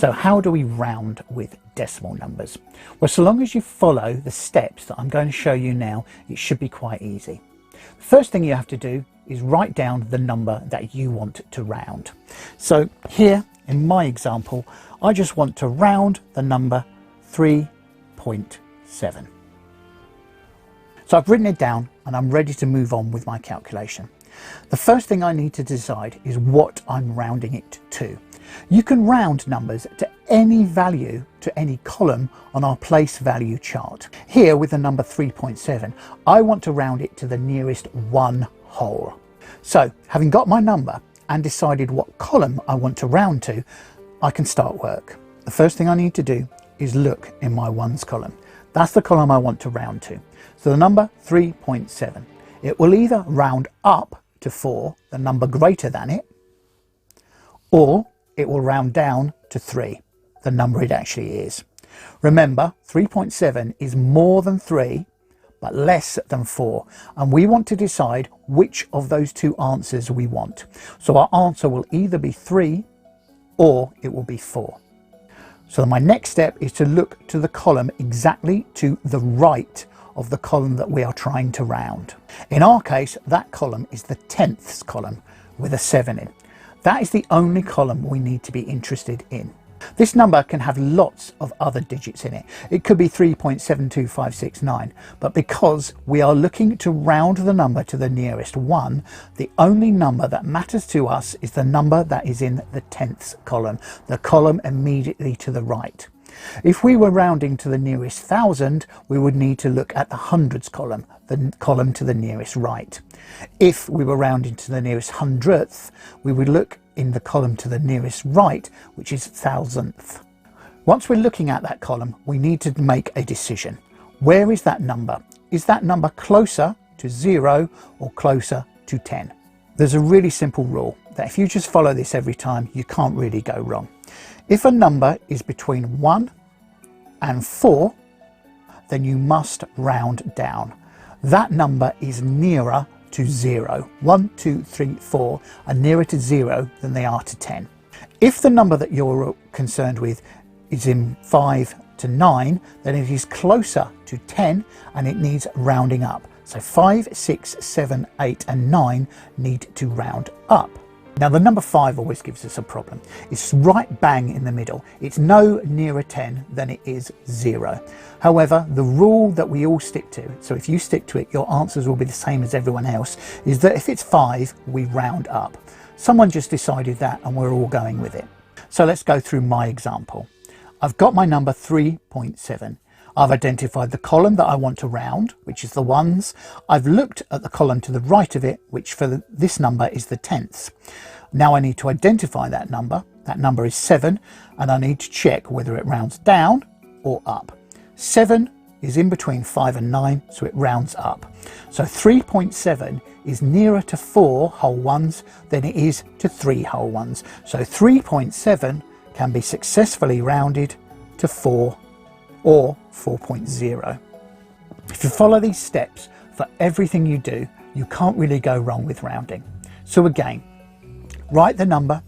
So how do we round with decimal numbers? Well, so long as you follow the steps that I'm going to show you now, it should be quite easy. The first thing you have to do is write down the number that you want to round. So here in my example, I just want to round the number 3.7. So I've written it down and I'm ready to move on with my calculation. The first thing I need to decide is what I'm rounding it to. You can round numbers to any value, to any column on our place value chart. Here with the number 3.7, I want to round it to the nearest one whole. So having got my number and decided what column I want to round to, I can start work. The first thing I need to do is look in my ones column. That's the column I want to round to. So the number 3.7, it will either round up to 4, the number greater than it, or it will round down to 3, the number it actually is. Remember, 3.7 is more than 3, but less than 4. And we want to decide which of those two answers we want. So our answer will either be 3 or it will be 4. So my next step is to look to the column exactly to the right of the column that we are trying to round. In our case, that column is the tenths column with a 7 in. That is the only column we need to be interested in. This number can have lots of other digits in it. It could be 3.72569, but because we are looking to round the number to the nearest one, the only number that matters to us is the number that is in the tenths column, the column immediately to the right. If we were rounding to the nearest thousand, we would need to look at the hundreds column, the column to the nearest right. If we were rounding to the nearest hundredth, we would look in the column to the nearest right, which is thousandth. Once we're looking at that column, we need to make a decision. Where is that number? Is that number closer to 0 or closer to 10? There's a really simple rule that if you just follow this every time, you can't really go wrong. If a number is between 1 and 4, then you must round down. That number is nearer to 0. 1, 2, 3, 4 are nearer to 0 than they are to 10. If the number that you're concerned with is in 5 to 9, then it is closer to 10 and it needs rounding up. So 5, 6, 7, 8 and 9 need to round up. Now the number 5 always gives us a problem. It's right bang in the middle. It's no nearer 10 than it is 0. However, the rule that we all stick to, so if you stick to it, your answers will be the same as everyone else, is that if it's 5, we round up. Someone just decided that and we're all going with it. So let's go through my example. I've got my number 3.7. I've identified the column that I want to round, which is the ones. I've looked at the column to the right of it, which for this number is the tenths. Now I need to identify that number. That number is 7, and I need to check whether it rounds down or up. 7 is in between 5 and 9, so it rounds up. So 3.7 is nearer to 4 whole ones than it is to 3 whole ones. So 3.7 can be successfully rounded to 4 or 4.0. If you follow these steps for everything you do, you can't really go wrong with rounding. So again, write the number,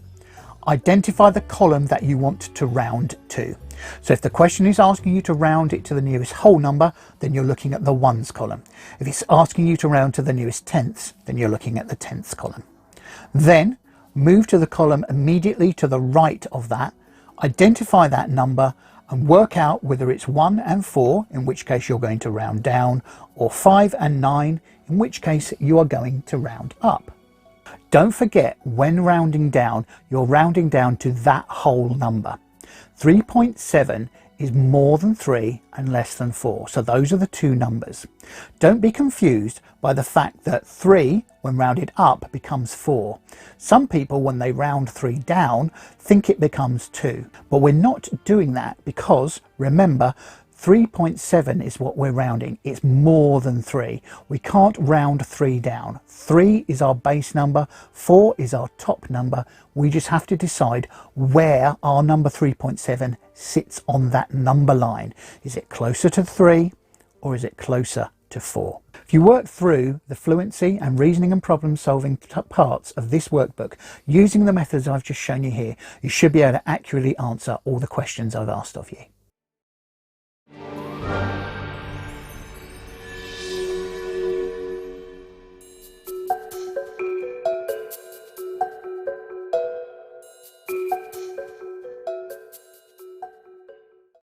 identify the column that you want to round to. So if the question is asking you to round it to the nearest whole number, then you're looking at the ones column. If it's asking you to round to the nearest tenths, then you're looking at the tenths column. Then move to the column immediately to the right of that, identify that number and work out whether it's 1 and 4, in which case you're going to round down, or 5 and 9, in which case you are going to round up. Don't forget, when rounding down, you're rounding down to that whole number. 3.7 is more than 3 and less than 4, so those are the two numbers. Don't be confused by the fact that 3, when rounded up, becomes 4. Some people, when they round 3 down, think it becomes 2, but we're not doing that because, remember, 3.7 is what we're rounding. It's more than 3. We can't round 3 down. 3 is our base number, 4 is our top number. We just have to decide where our number 3.7 sits on that number line. Is it closer to 3 or is it closer to 4? If you work through the fluency and reasoning and problem solving parts of this workbook using the methods I've just shown you here, you should be able to accurately answer all the questions I've asked of you.